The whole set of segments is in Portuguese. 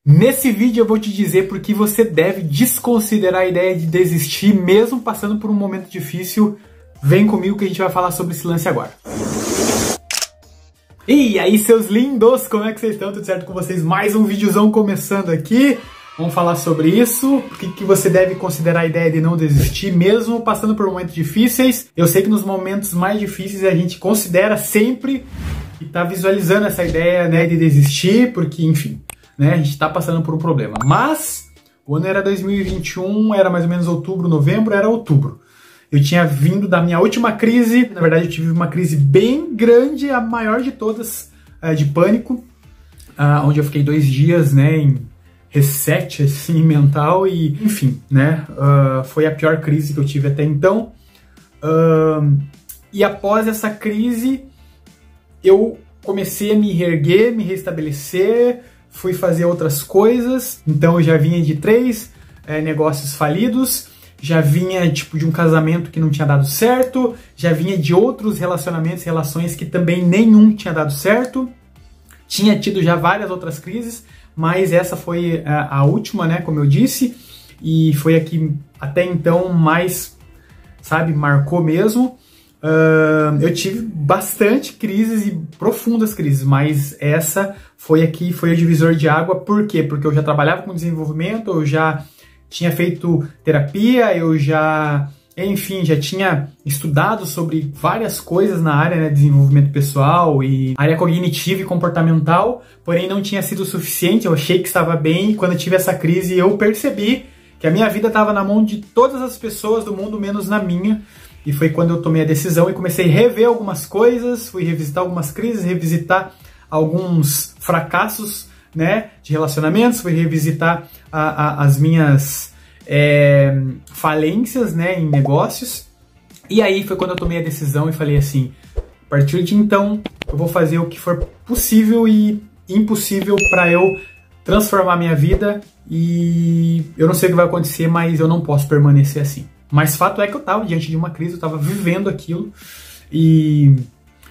Nesse vídeo eu vou te dizer por que você deve desconsiderar a ideia de desistir mesmo passando por um momento difícil. Vem comigo que a gente vai falar sobre esse lance agora. E aí, seus lindos, como é que vocês estão? Tudo certo com vocês? Mais um videozão começando aqui. Vamos falar sobre isso, por que você deve considerar a ideia de não desistir mesmo passando por momentos difíceis. Eu sei que nos momentos mais difíceis a gente considera sempre e tá visualizando essa ideia, né, de desistir, porque enfim, né, a gente tá passando por um problema. Mas o ano era 2021, era mais ou menos outubro, novembro, era outubro. Eu tinha vindo da minha última crise, na verdade eu tive uma crise bem grande, a maior de todas, de pânico, onde eu fiquei 2 dias, né, em reset, assim, mental e, enfim, né, foi a pior crise que eu tive até então. E após essa crise, eu comecei a me reerguer, me restabelecer, fui fazer outras coisas. Então eu já vinha de 3 negócios falidos, já vinha tipo de um casamento que não tinha dado certo, já vinha de outros relacionamentos, relações que também nenhum tinha dado certo. Tinha tido já várias outras crises, mas essa foi a última, né, como eu disse, e foi a que até então mais, sabe, marcou mesmo. Eu tive bastante crises e profundas crises, mas essa foi aqui, foi o divisor de água. Por quê? Porque eu já trabalhava com desenvolvimento, eu já tinha feito terapia, eu já, enfim, já tinha estudado sobre várias coisas na área, né, de desenvolvimento pessoal e área cognitiva e comportamental, porém não tinha sido o suficiente. Eu achei que estava bem e quando eu tive essa crise eu percebi que a minha vida estava na mão de todas as pessoas do mundo, menos na minha. E foi quando eu tomei a decisão e comecei a rever algumas coisas, fui revisitar algumas crises, revisitar alguns fracassos, né, de relacionamentos, fui revisitar as minhas falências, né, em negócios. E aí foi quando eu tomei a decisão e falei assim, a partir de então eu vou fazer o que for possível e impossível para eu transformar minha vida, e eu não sei o que vai acontecer, mas eu não posso permanecer assim. Mas fato é que eu estava diante de uma crise, eu estava vivendo aquilo, e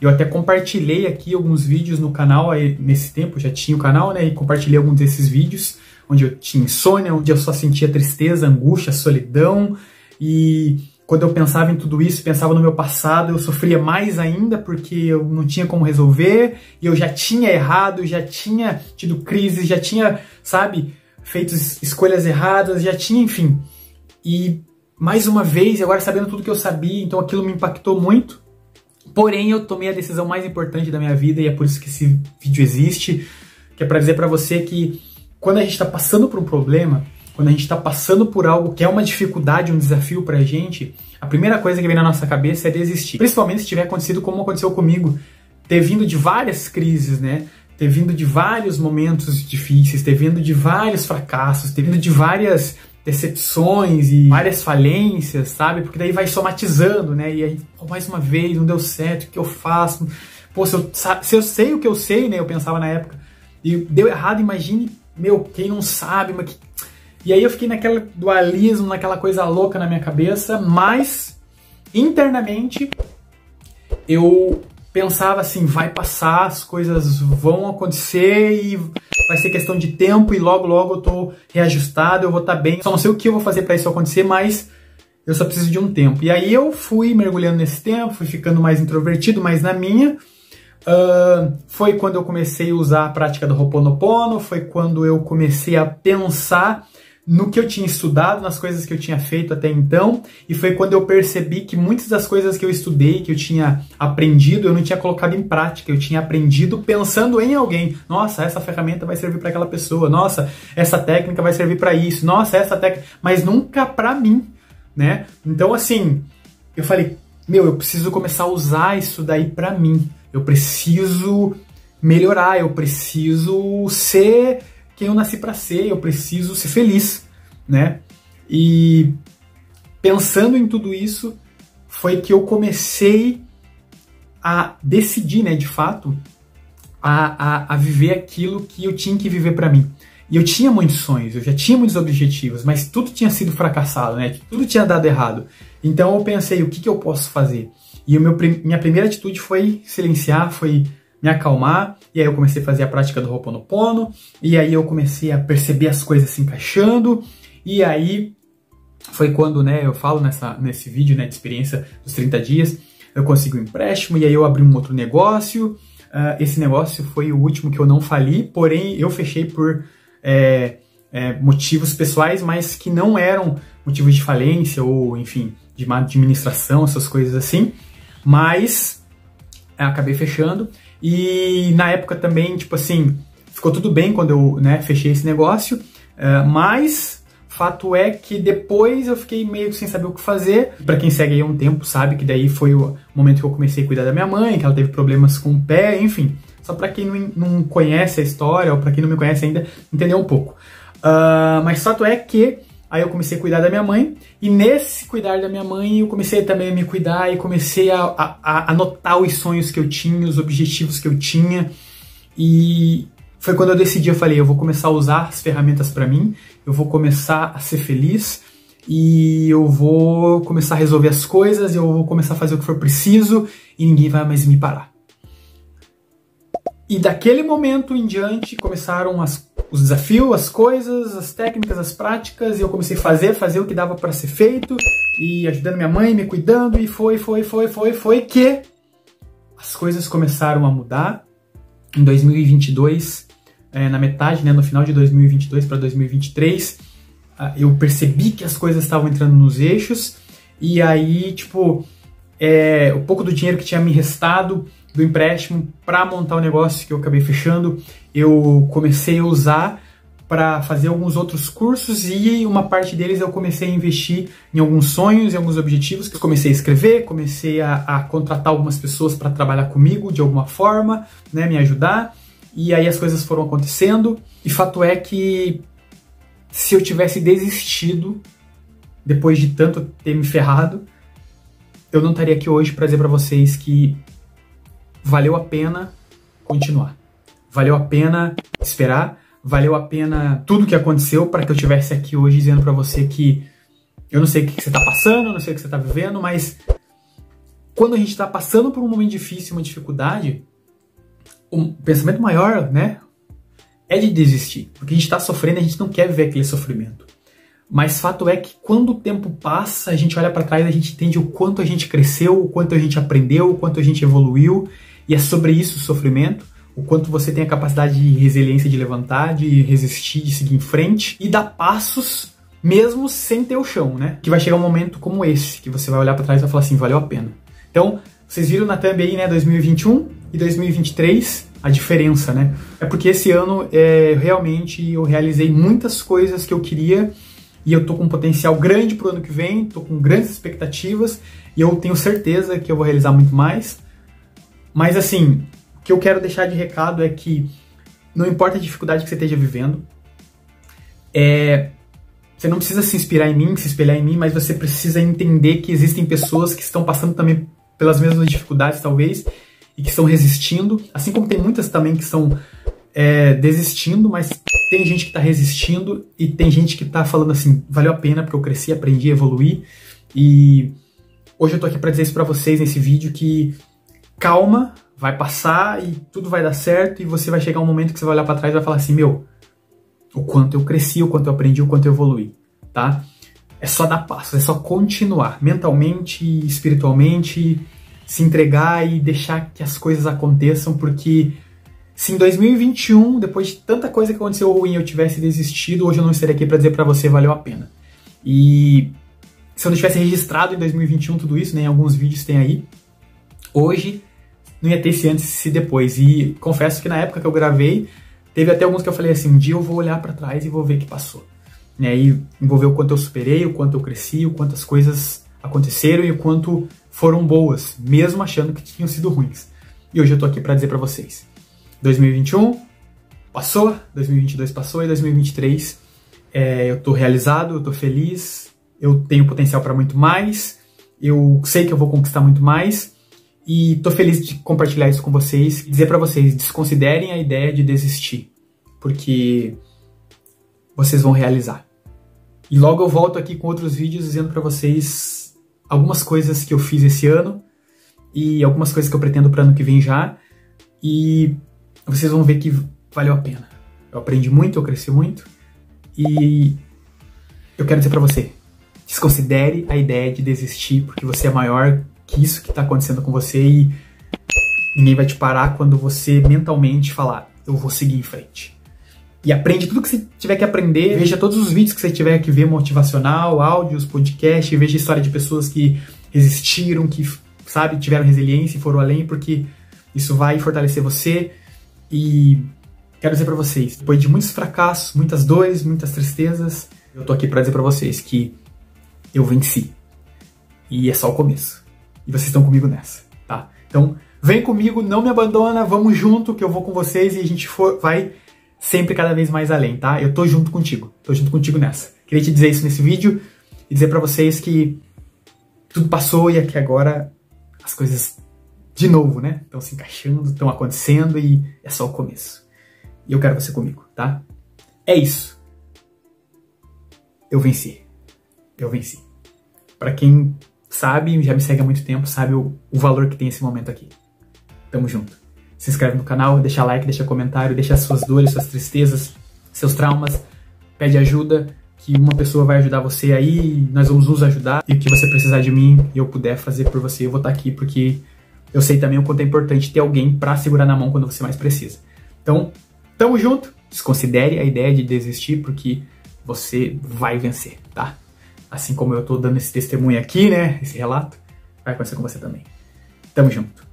eu até compartilhei aqui alguns vídeos no canal, aí, nesse tempo já tinha o canal, né, e compartilhei alguns desses vídeos, onde eu tinha insônia, onde eu só sentia tristeza, angústia, solidão, e quando eu pensava em tudo isso, pensava no meu passado, eu sofria mais ainda, porque eu não tinha como resolver, e eu já tinha errado, já tinha tido crises, já tinha, sabe, feito escolhas erradas, já tinha, enfim, e mais uma vez, agora sabendo tudo que eu sabia, então aquilo me impactou muito. Porém, eu tomei a decisão mais importante da minha vida, e é por isso que esse vídeo existe, que é para dizer para você que quando a gente está passando por um problema, quando a gente está passando por algo que é uma dificuldade, um desafio pra gente, a primeira coisa que vem na nossa cabeça é desistir. Principalmente se tiver acontecido como aconteceu comigo, ter vindo de várias crises, né? Ter vindo de vários momentos difíceis, ter vindo de vários fracassos, ter vindo de várias decepções e várias falências, sabe? Porque daí vai somatizando, né? E aí, mais uma vez, não deu certo, o que eu faço? Pô, se eu sei o que eu sei, né? Eu pensava na época, e deu errado, imagine, meu, quem não sabe, mas que... E aí eu fiquei naquele dualismo, naquela coisa louca na minha cabeça, mas internamente eu pensava assim, vai passar, as coisas vão acontecer e vai ser questão de tempo e logo logo eu tô reajustado, eu vou estar bem. Só não sei o que eu vou fazer para isso acontecer, mas eu só preciso de um tempo. E aí eu fui mergulhando nesse tempo, fui ficando mais introvertido, mais na minha. Foi quando eu comecei a usar a prática do Ho'oponopono, foi quando eu comecei a pensar no que eu tinha estudado, nas coisas que eu tinha feito até então, e foi quando eu percebi que muitas das coisas que eu estudei, que eu tinha aprendido, eu não tinha colocado em prática, eu tinha aprendido pensando em alguém. Nossa, essa ferramenta vai servir para aquela pessoa, nossa, essa técnica vai servir para isso, nossa, essa técnica, mas nunca para mim, né? Então assim, eu falei, meu, eu preciso começar a usar isso daí para mim, eu preciso melhorar, eu preciso ser quem eu nasci para ser, eu preciso ser feliz, né? E pensando em tudo isso, foi que eu comecei a decidir, né, de fato, a viver aquilo que eu tinha que viver para mim. E eu tinha muitos sonhos, eu já tinha muitos objetivos, mas tudo tinha sido fracassado, né? Tudo tinha dado errado. Então eu pensei, o que eu posso fazer? E minha primeira atitude foi silenciar, foi me acalmar, e aí eu comecei a fazer a prática do Ho'oponopono, e aí eu comecei a perceber as coisas se encaixando, e aí foi quando, né, eu falo nesse vídeo, né, de experiência dos 30 dias, eu consegui um empréstimo, e aí eu abri um outro negócio. Esse negócio foi o último que eu não fali, porém eu fechei por motivos pessoais, mas que não eram motivos de falência ou, enfim, de má administração, essas coisas assim, mas acabei fechando. E na época também, tipo assim, ficou tudo bem quando eu, né, fechei esse negócio, mas fato é que depois eu fiquei meio sem saber o que fazer. Pra quem segue aí há um tempo sabe que daí foi o momento que eu comecei a cuidar da minha mãe, que ela teve problemas com o pé, enfim. Só pra quem não conhece a história, ou pra quem não me conhece ainda, entender um pouco. Mas fato é que aí eu comecei a cuidar da minha mãe, e nesse cuidar da minha mãe eu comecei também a me cuidar e comecei a anotar os sonhos que eu tinha, os objetivos que eu tinha, e foi quando eu decidi, eu falei, eu vou começar a usar as ferramentas pra mim, eu vou começar a ser feliz, e eu vou começar a resolver as coisas, eu vou começar a fazer o que for preciso, e ninguém vai mais me parar. E daquele momento em diante começaram os desafios, as coisas, as técnicas, as práticas, e eu comecei a fazer o que dava para ser feito, e ajudando minha mãe, me cuidando, e foi que as coisas começaram a mudar. Em 2022, na metade, né, no final de 2022 para 2023, eu percebi que as coisas estavam entrando nos eixos, e aí, tipo, o pouco do dinheiro que tinha me restado do empréstimo para montar o negócio que eu acabei fechando, eu comecei a usar para fazer alguns outros cursos, e uma parte deles eu comecei a investir em alguns sonhos, em alguns objetivos, que eu comecei a escrever, comecei a contratar algumas pessoas para trabalhar comigo de alguma forma, né, me ajudar, e aí as coisas foram acontecendo, e fato é que se eu tivesse desistido, depois de tanto ter me ferrado, eu não estaria aqui hoje para dizer para vocês que valeu a pena continuar. Valeu a pena esperar, valeu a pena tudo que aconteceu para que eu estivesse aqui hoje dizendo para você que eu não sei o que você está passando, eu não sei o que você está vivendo, mas quando a gente está passando por um momento difícil, uma dificuldade, o pensamento maior, né, é de desistir. Porque a gente está sofrendo, a gente não quer viver aquele sofrimento. Mas fato é que quando o tempo passa, a gente olha para trás, a gente entende o quanto a gente cresceu, o quanto a gente aprendeu, o quanto a gente evoluiu, e é sobre isso o sofrimento, o quanto você tem a capacidade de resiliência de levantar, de resistir, de seguir em frente e dar passos mesmo sem ter o chão, né? Que vai chegar um momento como esse, que você vai olhar para trás e vai falar assim, valeu a pena. Então, vocês viram na thumb aí, né, 2021 e 2023, a diferença, né? É porque esse ano, realmente, eu realizei muitas coisas que eu queria, e eu tô com um potencial grande pro ano que vem, tô com grandes expectativas, e eu tenho certeza que eu vou realizar muito mais. Mas assim, o que eu quero deixar de recado é que não importa a dificuldade que você esteja vivendo, você não precisa se inspirar em mim, se espelhar em mim, mas você precisa entender que existem pessoas que estão passando também pelas mesmas dificuldades, talvez, e que estão resistindo, assim como tem muitas também que estão desistindo, mas tem gente que está resistindo e tem gente que está falando assim, valeu a pena porque eu cresci, aprendi, evoluí, e hoje eu tô aqui para dizer isso para vocês nesse vídeo, que calma, vai passar e tudo vai dar certo, e você vai chegar um momento que você vai olhar para trás e vai falar assim, meu, o quanto eu cresci, o quanto eu aprendi, o quanto eu evoluí, tá? É só dar passos, é só continuar, mentalmente, espiritualmente, se entregar e deixar que as coisas aconteçam, porque se em 2021, depois de tanta coisa que aconteceu ruim, eu tivesse desistido, hoje eu não estaria aqui para dizer para você, valeu a pena. E se eu não tivesse registrado em 2021 tudo isso, né, alguns vídeos tem aí, hoje não ia ter esse antes e esse depois. E confesso que na época que eu gravei, teve até alguns que eu falei assim, um dia eu vou olhar para trás e vou ver o que passou. E aí envolveu o quanto eu superei, o quanto eu cresci, o quanto as coisas aconteceram e o quanto foram boas, mesmo achando que tinham sido ruins. E hoje eu tô aqui para dizer para vocês, 2021 passou, 2022 passou, e 2023 eu tô realizado, eu tô feliz, eu tenho potencial para muito mais, eu sei que eu vou conquistar muito mais, e tô feliz de compartilhar isso com vocês e dizer para vocês, desconsiderem a ideia de desistir, porque vocês vão realizar. E logo eu volto aqui com outros vídeos dizendo para vocês algumas coisas que eu fiz esse ano e algumas coisas que eu pretendo para ano que vem já. e vocês vão ver que valeu a pena. Eu aprendi muito, eu cresci muito, e eu quero dizer pra você, desconsidere a ideia de desistir, porque você é maior que isso que tá acontecendo com você e ninguém vai te parar quando você mentalmente falar, eu vou seguir em frente. E aprende tudo que você tiver que aprender, veja todos os vídeos que você tiver que ver motivacional, áudios, podcast, veja a história de pessoas que resistiram, que, sabe, tiveram resiliência e foram além, porque isso vai fortalecer você. E quero dizer pra vocês, depois de muitos fracassos, muitas dores, muitas tristezas, eu tô aqui pra dizer pra vocês que eu venci. E é só o começo. E vocês estão comigo nessa, tá? Então, vem comigo, não me abandona, vamos junto, que eu vou com vocês e a gente vai sempre cada vez mais além, tá? Eu tô junto contigo nessa. Queria te dizer isso nesse vídeo e dizer pra vocês que tudo passou e aqui agora as coisas, de novo, né? Estão se encaixando, estão acontecendo e é só o começo. E eu quero você comigo, tá? É isso. Eu venci. Eu venci. Pra quem sabe, já me segue há muito tempo, sabe o valor que tem esse momento aqui. Tamo junto. Se inscreve no canal, deixa like, deixa comentário, deixa suas dores, suas tristezas, seus traumas, pede ajuda, que uma pessoa vai ajudar você aí, nós vamos nos ajudar, e o que você precisar de mim e eu puder fazer por você, eu vou estar aqui, porque eu sei também o quanto é importante ter alguém pra segurar na mão quando você mais precisa. Então, tamo junto, desconsidere a ideia de desistir, porque você vai vencer, tá? Assim como eu tô dando esse testemunho aqui, né, esse relato, vai acontecer com você também. Tamo junto.